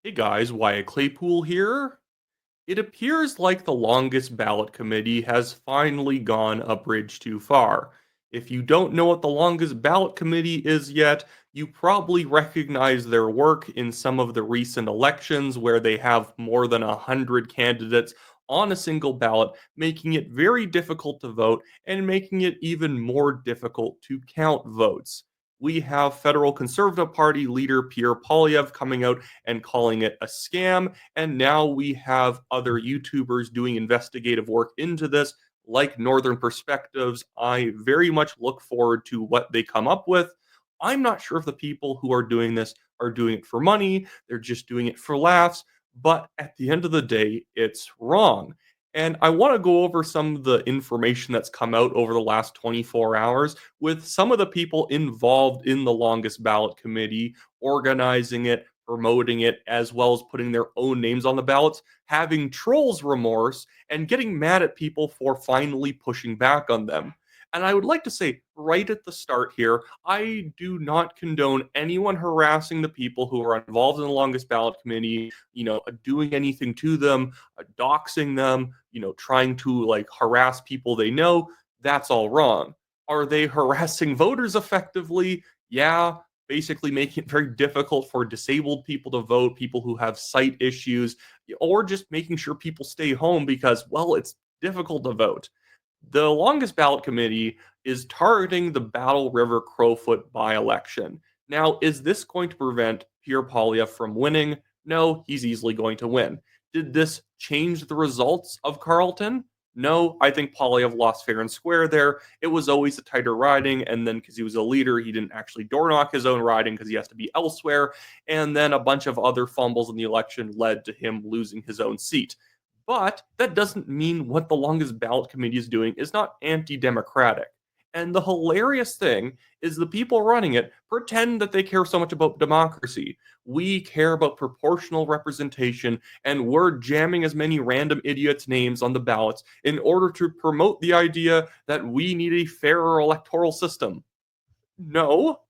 Hey guys, Wyatt Claypool here. It appears like the Longest Ballot Committee has finally gone a bridge too far. If you don't know what the Longest Ballot Committee is yet, you probably recognize their work in some of the recent elections where they have more than 100 candidates on a single ballot, making it very difficult to vote and making it even more difficult to count votes. We have federal Conservative Party leader Pierre Poilievre coming out and calling it a scam, and now we have other YouTubers doing investigative work into this, like Northern Perspectives. I very much look forward to what they come up with. I'm not sure if the people who are doing this are doing it for money, they're just doing it for laughs, but at the end of the day, it's wrong. And I want to go over some of the information that's come out over the last 24 hours with some of the people involved in the Longest Ballot Committee, organizing it, promoting it, as well as putting their own names on the ballots, having trolls remorse, and getting mad at people for finally pushing back on them. And I would like to say right at the start here, I do not condone anyone harassing the people who are involved in the Longest Ballot Committee, doing anything to them, doxing them, trying to like harass people they know. That's all wrong. Are they harassing voters effectively? Yeah, basically making it very difficult for disabled people to vote, people who have sight issues, or just making sure people stay home because, well, it's difficult to vote. The Longest Ballot Committee is targeting the Battle River Crowfoot by-election. Now, is this going to prevent Pierre Poilievre from winning? No, he's easily going to win. Did this change the results of Carleton? No, I think Poilievre lost fair and square there. It was always a tighter riding, and then because he was a leader, he didn't actually door knock his own riding because he has to be elsewhere. And then a bunch of other fumbles in the election led to him losing his own seat. But that doesn't mean what the Longest Ballot Committee is doing is not anti democratic. And the hilarious thing is the people running it pretend that they care so much about democracy. We care about proportional representation, and we're jamming as many random idiots' names on the ballots in order to promote the idea that we need a fairer electoral system. No,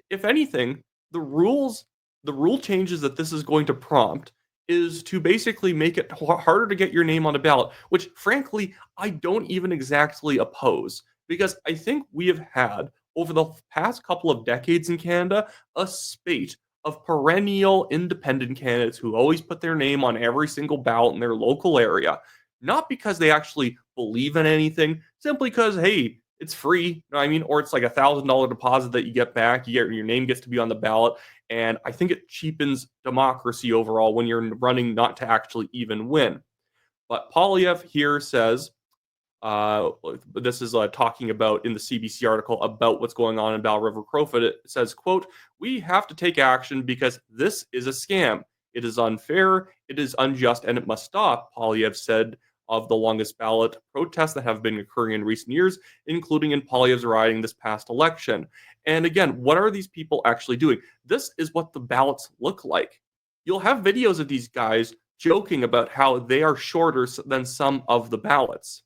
if anything, the rules, the rule changes that this is going to prompt is to basically make it harder to get your name on a ballot, which frankly, I don't even exactly oppose because I think we have had over the past couple of decades in Canada a spate of perennial independent candidates who always put their name on every single ballot in their local area, not because they actually believe in anything, simply because, hey, it's free, you know what I mean? Or it's like $1,000 deposit that you get back. Your name gets to be on the ballot, and I think it cheapens democracy overall when you're running not to actually even win. But Polyev here says, uh, this is talking about in the CBC article about what's going on in Battle River Crowfoot. It says, quote, "We have to take action because this is a scam. It is unfair, it is unjust, and it must stop," Polyev said of the longest ballot protests that have been occurring in recent years, including in Polyev's riding this past election. And again, what are these people actually doing? This is what the ballots look like. You'll have videos of these guys joking about how they are shorter than some of the ballots.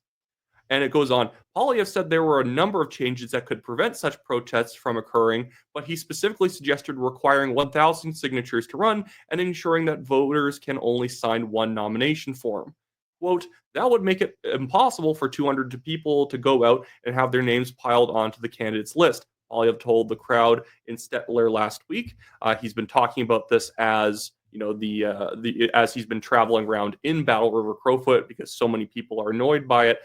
And it goes on. Poilievre said there were a number of changes that could prevent such protests from occurring, but he specifically suggested requiring 1,000 signatures to run and ensuring that voters can only sign one nomination form. Quote, "That would make it impossible for 200 people to go out and have their names piled onto the candidates list," Poilievre told the crowd in Stettler last week. He's been talking about this as the as he's been traveling around in Battle River Crowfoot because so many people are annoyed by it.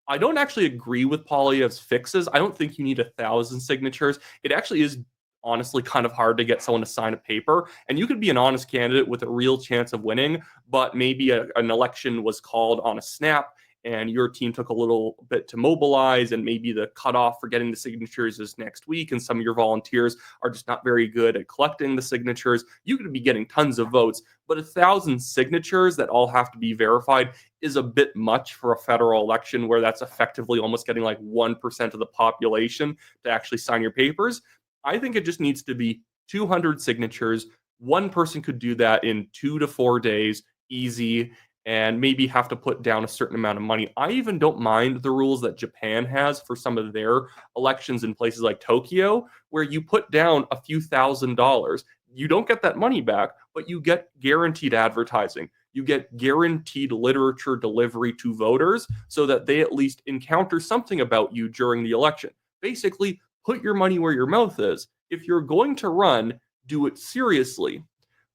I don't actually agree with Poilievre's fixes. I don't think you need 1,000 signatures. It actually is honestly kind of hard to get someone to sign a paper. And you could be an honest candidate with a real chance of winning, but maybe an election was called on a snap and your team took a little bit to mobilize, and maybe the cutoff for getting the signatures is next week, and some of your volunteers are just not very good at collecting the signatures. You could be getting tons of votes, but 1,000 signatures that all have to be verified is a bit much for a federal election where that's effectively almost getting like 1% of the population to actually sign your papers. I think it just needs to be 200 signatures. One person could do that in 2 to 4 days, easy, and maybe have to put down a certain amount of money. I even don't mind the rules that Japan has for some of their elections in places like Tokyo, where you put down a few $1,000s. you don't get that money back, but you get guaranteed advertising. You get guaranteed literature delivery to voters so that they at least encounter something about you during the election. Basically, put your money where your mouth is. If you're going to run, do it seriously.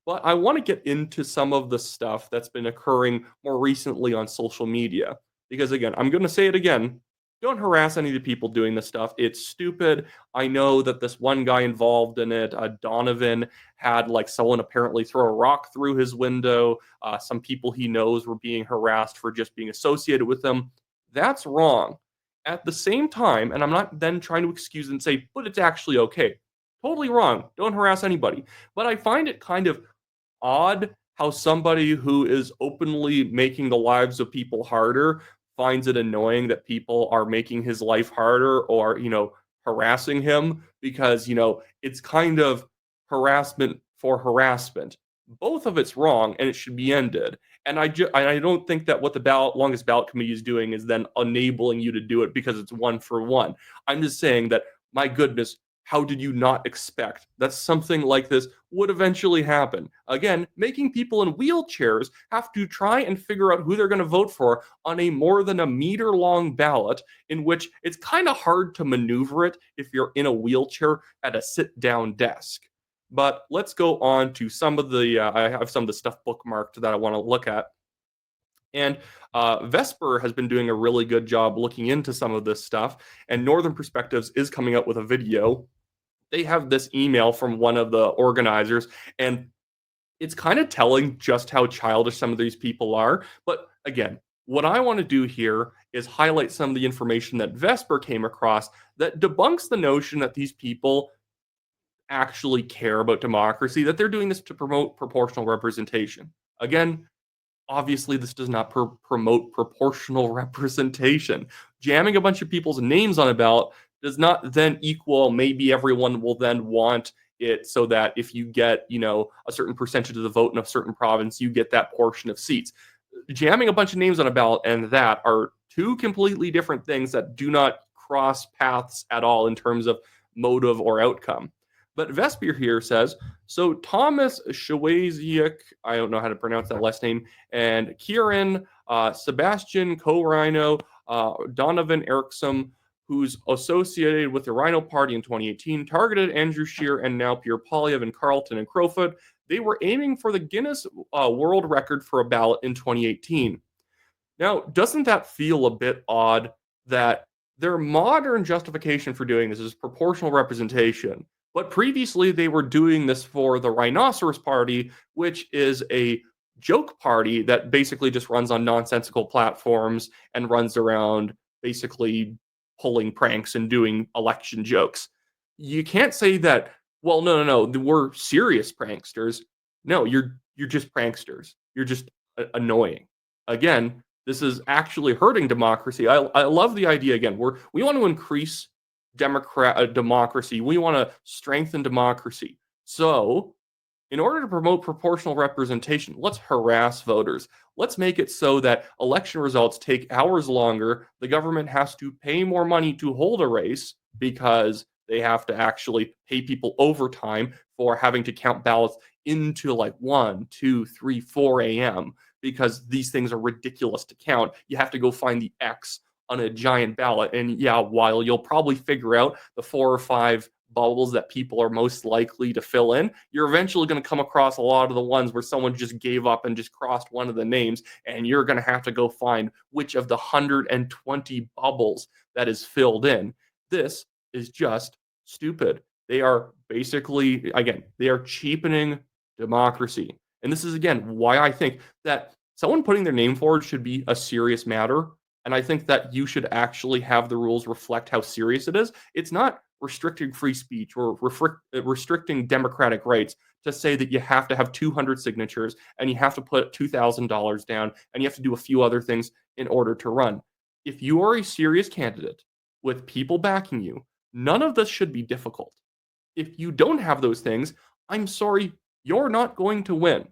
But I want to get into some of the stuff that's been occurring more recently on social media. Because again, I'm going to say it again. Don't harass any of the people doing this stuff. It's stupid. I know that this one guy involved in it, Donovan, had like someone apparently throw a rock through his window. Some people he knows were being harassed for just being associated with him. That's wrong. At the same time, and I'm not then trying to excuse and say, but it's actually okay. Totally wrong. Don't harass anybody. But I find it kind of odd how somebody who is openly making the lives of people harder finds it annoying that people are making his life harder or, harassing him because, it's kind of harassment for harassment. Both of it's wrong and it should be ended. And I don't think that what the longest ballot committee is doing is then enabling you to do it because it's one for one. I'm just saying that, my goodness, how did you not expect that something like this would eventually happen? Again, making people in wheelchairs have to try and figure out who they're going to vote for on a more than a meter long ballot, in which it's kind of hard to maneuver it if you're in a wheelchair at a sit down desk. But let's go on to some of the, I have some of the stuff bookmarked that I want to look at. And Vesper has been doing a really good job looking into some of this stuff. And Northern Perspectives is coming out with a video. They have this email from one of the organizers, and it's kind of telling just how childish some of these people are. But again, what I want to do here is highlight some of the information that Vesper came across that debunks the notion that these people actually care about democracy, that they're doing this to promote proportional representation. Again, obviously this does not promote proportional representation. Jamming a bunch of people's names on a ballot does not then equal maybe everyone will then want it so that if you get, a certain percentage of the vote in a certain province, you get that portion of seats. Jamming a bunch of names on a ballot and that are two completely different things that do not cross paths at all in terms of motive or outcome. But Vesper here says, so Thomas Shawaziak, I don't know how to pronounce that last name, and Kieran, Sebastian Co-Rhino, Donovan Erickson, who's associated with the Rhino Party in 2018, targeted Andrew Scheer and now Pierre Poilievre and Carleton and Crowfoot. They were aiming for the Guinness World Record for a ballot in 2018. Now, doesn't that feel a bit odd that their modern justification for doing this is proportional representation? But previously, they were doing this for the Rhinoceros Party, which is a joke party that basically just runs on nonsensical platforms and runs around basically pulling pranks and doing election jokes. You can't say that, well, no, we're serious pranksters. No, you're just pranksters. You're just annoying. Again, this is actually hurting democracy. I love the idea, again, we want to increase democracy. We want to strengthen democracy. So, in order to promote proportional representation, let's harass voters. Let's make it so that election results take hours longer. The government has to pay more money to hold a race because they have to actually pay people overtime for having to count ballots into like 1, 2, 3, 4 a.m. because these things are ridiculous to count. You have to go find the X on a giant ballot. And yeah, while you'll probably figure out the 4 or 5 bubbles that people are most likely to fill in, you're eventually going to come across a lot of the ones where someone just gave up and just crossed one of the names, and you're going to have to go find which of the 120 bubbles that is filled in. This is just stupid. They are basically, again, they are cheapening democracy. And this is, again, why I think that someone putting their name forward should be a serious matter. And I think that you should actually have the rules reflect how serious it is. It's not restricting free speech or restricting democratic rights to say that you have to have 200 signatures and you have to put $2,000 down and you have to do a few other things in order to run. If you are a serious candidate with people backing you, none of this should be difficult. If you don't have those things, I'm sorry, you're not going to win.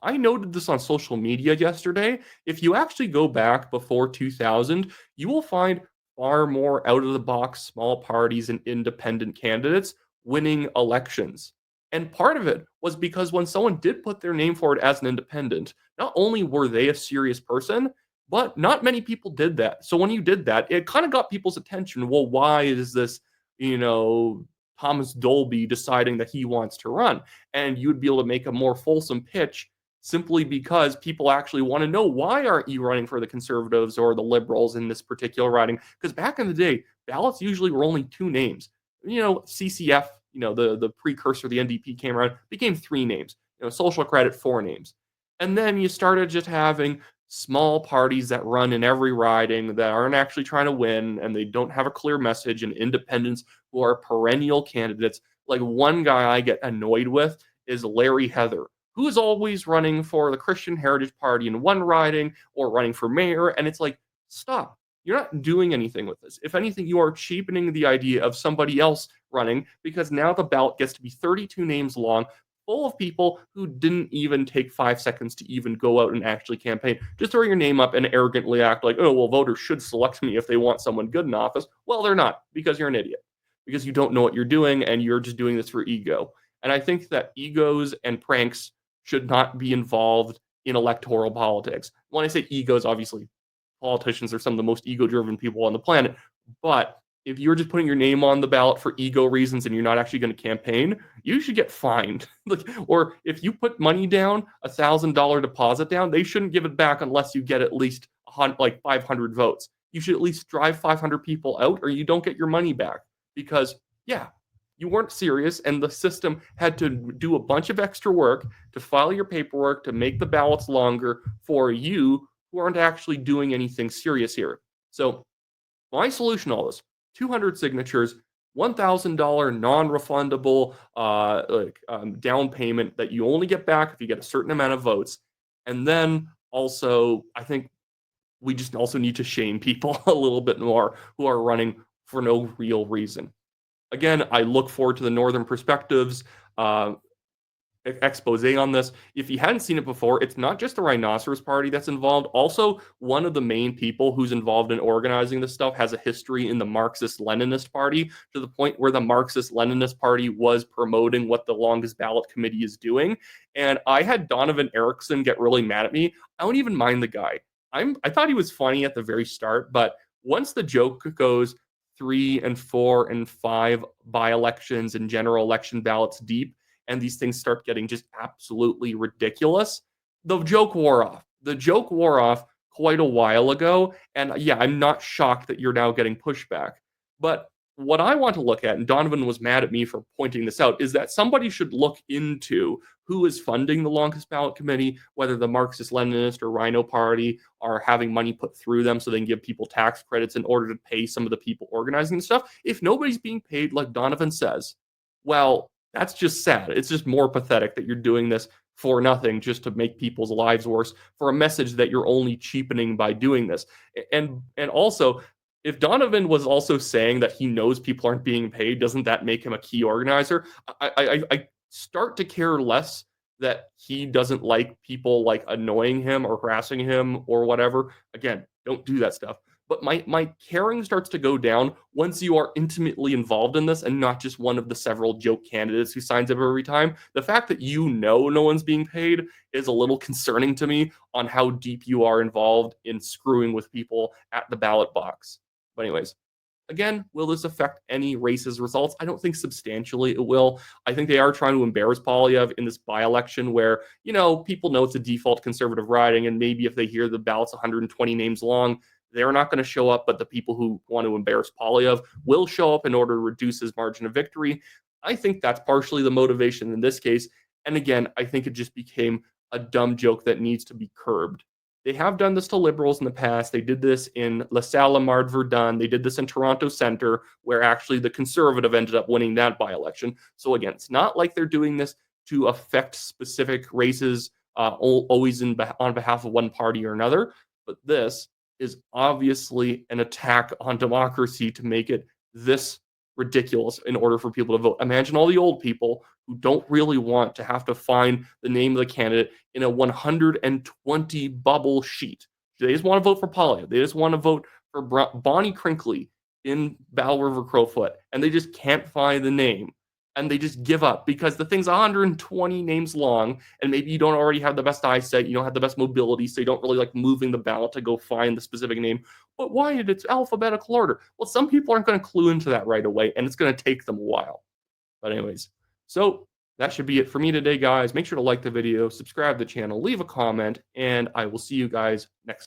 I noted this on social media yesterday. If you actually go back before 2000, you will find far more out of the box small parties and independent candidates winning elections. And part of it was because when someone did put their name forward as an independent, not only were they a serious person, but not many people did that. So when you did that, it kind of got people's attention. Well, why is this, you know, Thomas Dolby deciding that he wants to run? And you'd be able to make a more fulsome pitch simply because people actually want to know, why aren't you running for the conservatives or the liberals in this particular riding? Because back in the day, ballots usually were only two names. CCF, the precursor, the NDP came around, became three names. Social credit, four names. And then you started just having small parties that run in every riding that aren't actually trying to win, and they don't have a clear message, and independents who are perennial candidates. Like, one guy I get annoyed with is Larry Heather, who is always running for the Christian Heritage Party in one riding or running for mayor. And it's like, stop. You're not doing anything with this. If anything, you are cheapening the idea of somebody else running, because now the ballot gets to be 32 names long, full of people who didn't even take 5 seconds to even go out and actually campaign. Just throw your name up and arrogantly act like, oh, well, voters should select me if they want someone good in office. Well, they're not, because you're an idiot, because you don't know what you're doing, and you're just doing this for ego. And I think that egos and pranks should not be involved in electoral politics. When I say egos, obviously, politicians are some of the most ego-driven people on the planet. But if you're just putting your name on the ballot for ego reasons and you're not actually going to campaign, you should get fined. Or if you put money down, $1,000 deposit down, they shouldn't give it back unless you get at least 500 votes. You should at least drive 500 people out, or you don't get your money back. Because, yeah, you weren't serious, and the system had to do a bunch of extra work to file your paperwork, to make the ballots longer for you who aren't actually doing anything serious here. So my solution to all this: 200 signatures, $1,000 non-refundable down payment that you only get back if you get a certain amount of votes. And then also, I think we just also need to shame people a little bit more who are running for no real reason. Again, I look forward to the Northern Perspectives expose on this. If you hadn't seen it before, it's not just the Rhinoceros Party that's involved. Also, one of the main people who's involved in organizing this stuff has a history in the Marxist-Leninist Party, to the point where the Marxist-Leninist Party was promoting what the Longest Ballot Committee is doing. And I had Donovan Erickson get really mad at me. I don't even mind the guy. I thought he was funny at the very start, but once the joke goes 3 and 4 and 5 by-elections and general election ballots deep, and these things start getting just absolutely ridiculous, the joke wore off. The joke wore off quite a while ago, and yeah, I'm not shocked that you're now getting pushback. But what I want to look at, and Donovan was mad at me for pointing this out, is that somebody should look into who is funding the Longest Ballot Committee, whether the Marxist-Leninist or Rhino Party are having money put through them so they can give people tax credits in order to pay some of the people organizing the stuff. If nobody's being paid, like Donovan says, well, that's just sad. It's just more pathetic that you're doing this for nothing, just to make people's lives worse, for a message that you're only cheapening by doing this. And also, if Donovan was also saying that he knows people aren't being paid, doesn't that make him a key organizer? I start to care less that he doesn't like people like annoying him or harassing him or whatever. Again, don't do that stuff. But my caring starts to go down once you are intimately involved in this and not just one of the several joke candidates who signs up every time. The fact that no one's being paid is a little concerning to me on how deep you are involved in screwing with people at the ballot box. But anyways, again, will this affect any race's results? I don't think substantially it will. I think they are trying to embarrass Poilievre in this by-election where, people know it's a default conservative riding, and maybe if they hear the ballot's 120 names long, they're not going to show up, but the people who want to embarrass Poilievre will show up in order to reduce his margin of victory. I think that's partially the motivation in this case. And again, I think it just became a dumb joke that needs to be curbed. They have done this to liberals in the past. They did this in La Salle Mard Verdun. They did this in Toronto Centre, where actually the conservative ended up winning that by-election. So again, it's not like they're doing this to affect specific races, always on behalf of one party or another. But this is obviously an attack on democracy to make it this ridiculous in order for people to vote. Imagine all the old people who don't really want to have to find the name of the candidate in a 120 bubble sheet. They just want to vote for Poilievre. They just want to vote for Bonnie Crinkley in Battle River Crowfoot, and they just can't find the name. and they just give up because the thing's 120 names long, and maybe you don't already have the best eyesight, you don't have the best mobility, so you don't really like moving the ballot to go find the specific name. But why did it's alphabetical order? Well, some people aren't going to clue into that right away, and it's going to take them a while. But anyways, so that should be it for me today, guys. Make sure to like the video, subscribe to the channel, leave a comment, and I will see you guys next time.